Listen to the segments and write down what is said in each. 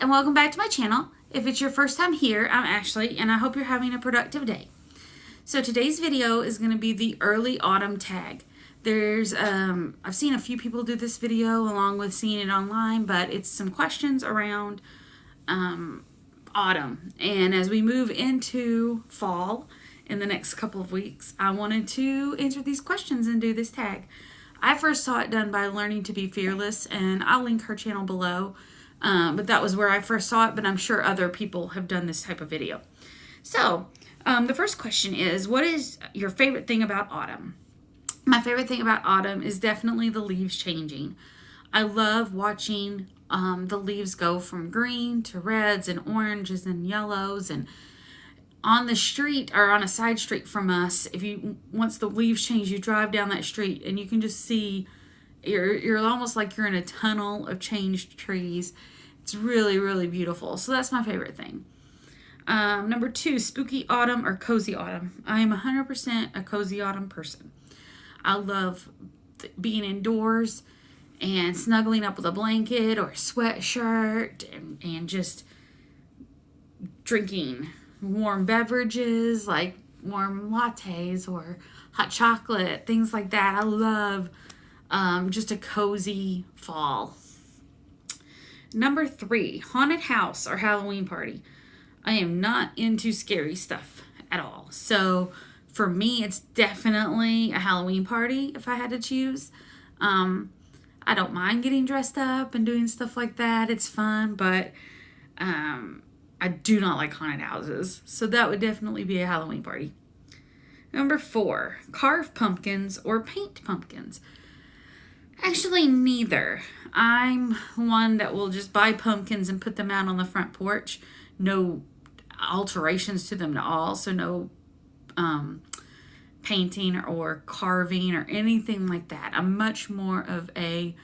and welcome back to my channel. If it's your first time here, I'm Ashley and I hope you're having a productive day. So today's video is going to be the early autumn tag. I've seen a few people do this video along with seeing it online, but it's some questions around autumn. And as we move into fall in the next couple of weeks, I wanted to answer these questions and do this tag. I first saw it done by Learning to Be Fearless, and I'll link her channel below. But that was where I first saw it, but I'm sure other people have done this type of video. So the first question is, what is your favorite thing about autumn? My favorite thing about autumn is definitely the leaves changing. I love watching the leaves go from green to reds and oranges and yellows. And on the street, or on a side street from us, once the leaves change, you drive down that street and you can just see, you're almost like you're in a tunnel of changed trees. It's really, really beautiful. So that's my favorite thing. Number 2, spooky autumn or cozy autumn. I am 100% a cozy autumn person. I love being indoors and snuggling up with a blanket or a sweatshirt and just drinking warm beverages like warm lattes or hot chocolate, things like that. I love just a cozy fall. Number 3, haunted house or Halloween party. I am not into scary stuff at all. So for me, it's definitely a Halloween party if I had to choose. I don't mind getting dressed up and doing stuff like that. It's fun, but I do not like haunted houses. So that would definitely be a Halloween party. Number 4, carve pumpkins or paint pumpkins. Actually, neither. I'm one that will just buy pumpkins and put them out on the front porch. No alterations to them at all. So no painting or carving or anything like that. I'm much more of a,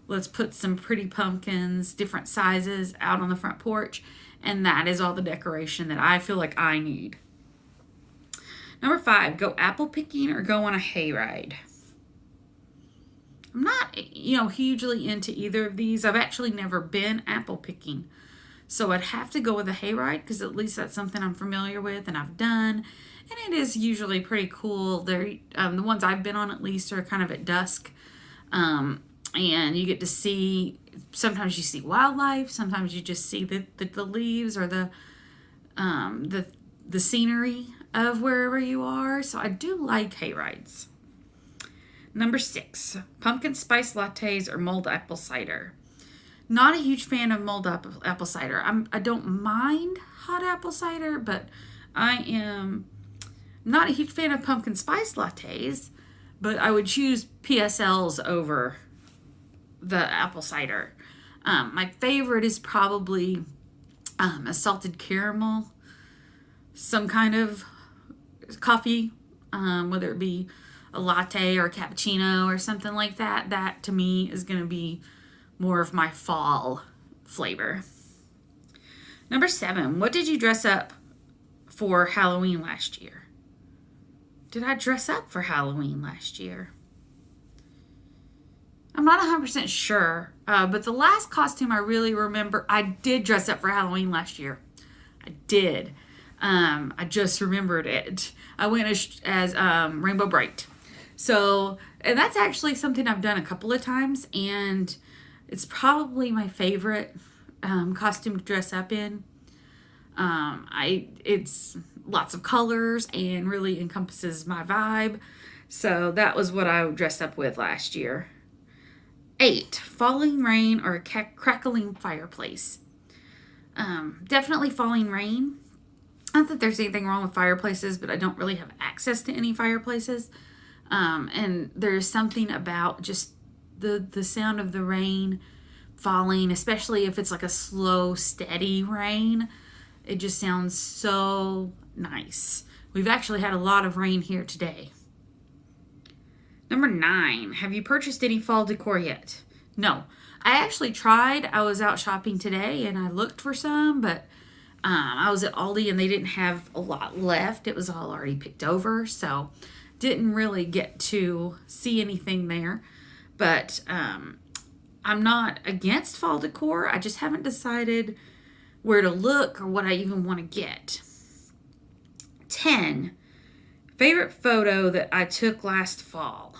let's put some pretty pumpkins, different sizes, out on the front porch. And that is all the decoration that I feel like I need. Number 5, go apple picking or go on a hayride. I'm not, hugely into either of these. I've actually never been apple picking. So I'd have to go with a hayride because at least that's something I'm familiar with and I've done. And it is usually pretty cool. The ones I've been on at least are kind of at dusk. And you get to see, sometimes you see wildlife. Sometimes you just see the leaves or the scenery of wherever you are. So I do like hayrides. Number 6, pumpkin spice lattes or mulled apple cider. Not a huge fan of mulled apple cider. I don't mind hot apple cider, but I am not a huge fan of pumpkin spice lattes, but I would choose PSLs over the apple cider. My favorite is probably a salted caramel, some kind of coffee, whether it be a latte or a cappuccino or something like that. That to me is going to be more of my fall flavor. Number 7, what did you dress up for Halloween last year? Did I dress up for Halloween last year? I'm not 100% sure, but the last costume I really remember, I did dress up for Halloween last year. I did. I just remembered it. I went as Rainbow Bright. So, and that's actually something I've done a couple of times, and it's probably my favorite costume to dress up in. It's lots of colors and really encompasses my vibe. So that was what I dressed up with last year. 8, falling rain or a crackling fireplace. Definitely falling rain. Not that there's anything wrong with fireplaces, but I don't really have access to any fireplaces. And there's something about just the sound of the rain falling, especially if it's like a slow, steady rain. It just sounds so nice. We've actually had a lot of rain here today. Number 9, have you purchased any fall decor yet? No. I actually tried. I was out shopping today and I looked for some, but I was at Aldi and they didn't have a lot left. It was all already picked over, so didn't really get to see anything there. But I'm not against fall decor. I just haven't decided where to look or what I even want to get. 10, favorite photo that I took last fall.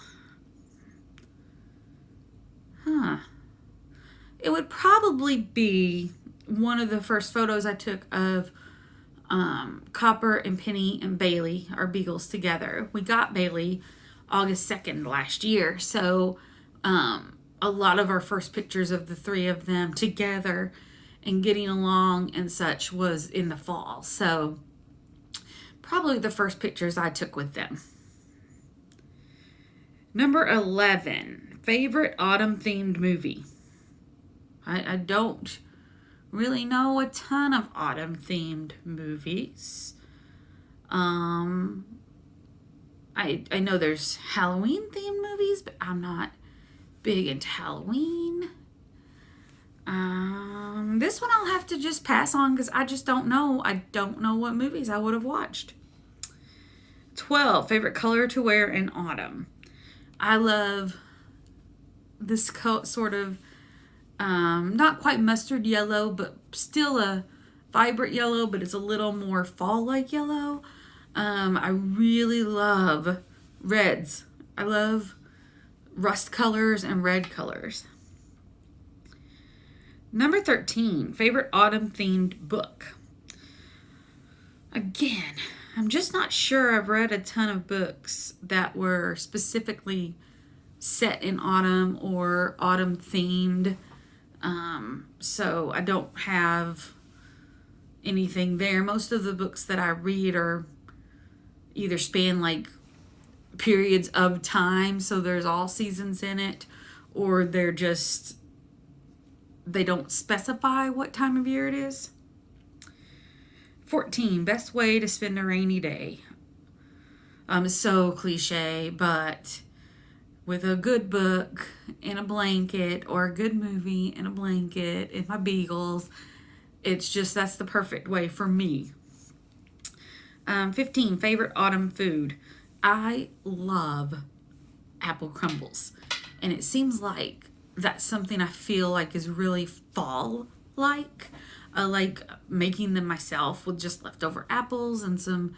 It would probably be one of the first photos I took of Copper and Penny and Bailey, our beagles, together. We got Bailey August 2nd last year, so a lot of our first pictures of the three of them together and getting along and such was in the fall. So probably the first pictures I took with them. Number 11, favorite autumn themed movie. I don't really know a ton of autumn themed movies. I know there's Halloween themed movies, but I'm not big into Halloween. This one I'll have to just pass on because I just don't know. I don't know what movies I would have watched. 12, favorite color to wear in autumn. I love this sort of not quite mustard yellow, but still a vibrant yellow, but it's a little more fall-like yellow. I really love reds. I love rust colors and red colors. Number 13, favorite autumn-themed book. Again, I'm just not sure I've read a ton of books that were specifically set in autumn or autumn-themed. So I don't have anything there. Most of the books that I read are either span like periods of time, so there's all seasons in it, or they don't specify what time of year it is. 14, best way to spend a rainy day. So cliche, but with a good book in a blanket, or a good movie in a blanket and my beagles, that's the perfect way for me. 15, favorite autumn food. I love apple crumbles, and it seems like that's something I feel like is really fall-like. I like making them myself with just leftover apples and some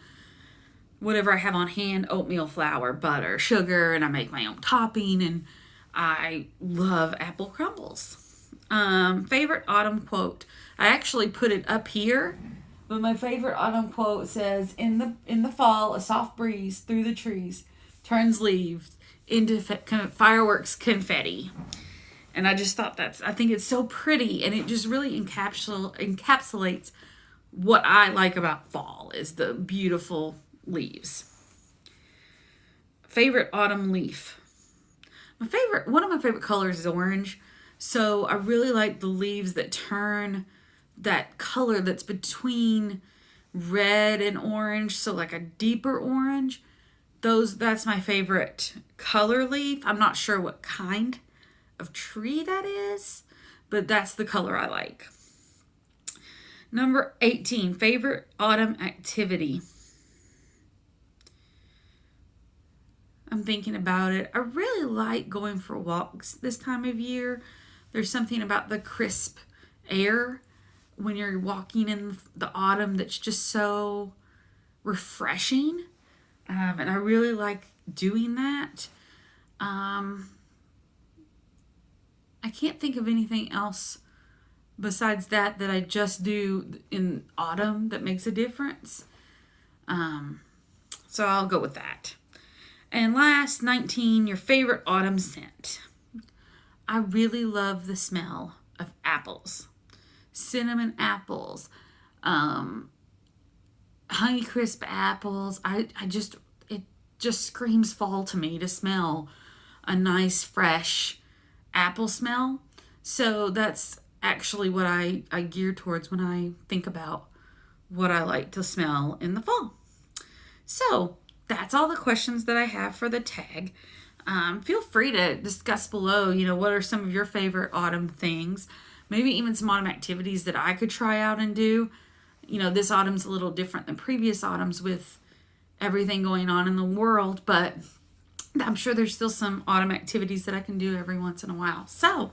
whatever I have on hand, oatmeal flour, butter, sugar, and I make my own topping, and I love apple crumbles. Favorite autumn quote. I actually put it up here, but my favorite autumn quote says, in the fall, a soft breeze through the trees turns leaves into fireworks confetti. And I just thought I think it's so pretty, and it just really encapsulates what I like about fall, is the beautiful leaves. Favorite autumn leaf. One of my favorite colors is orange. So I really like the leaves that turn that color that's between red and orange, so like a deeper orange. That's my favorite color leaf. I'm not sure what kind of tree that is, but that's the color I like. Number 18, favorite autumn activity. I'm thinking about it. I really like going for walks this time of year. There's something about the crisp air when you're walking in the autumn that's just so refreshing. And I really like doing that. I can't think of anything else besides that I just do in autumn that makes a difference. So I'll go with that. And last, 19, your favorite autumn scent. I really love the smell of apples. Cinnamon apples. Honeycrisp apples. It just screams fall to me to smell a nice, fresh apple smell. So that's actually what I gear towards when I think about what I like to smell in the fall. So that's all the questions that I have for the tag. Feel free to discuss below, what are some of your favorite autumn things, maybe even some autumn activities that I could try out and do. This autumn's a little different than previous autumns with everything going on in the world, but I'm sure there's still some autumn activities that I can do every once in a while. So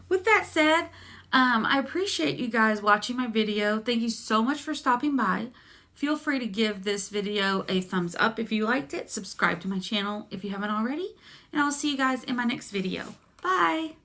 with that said, I appreciate you guys watching my video. Thank you so much for stopping by. Feel free to give this video a thumbs up if you liked it. Subscribe to my channel if you haven't already. And I'll see you guys in my next video. Bye!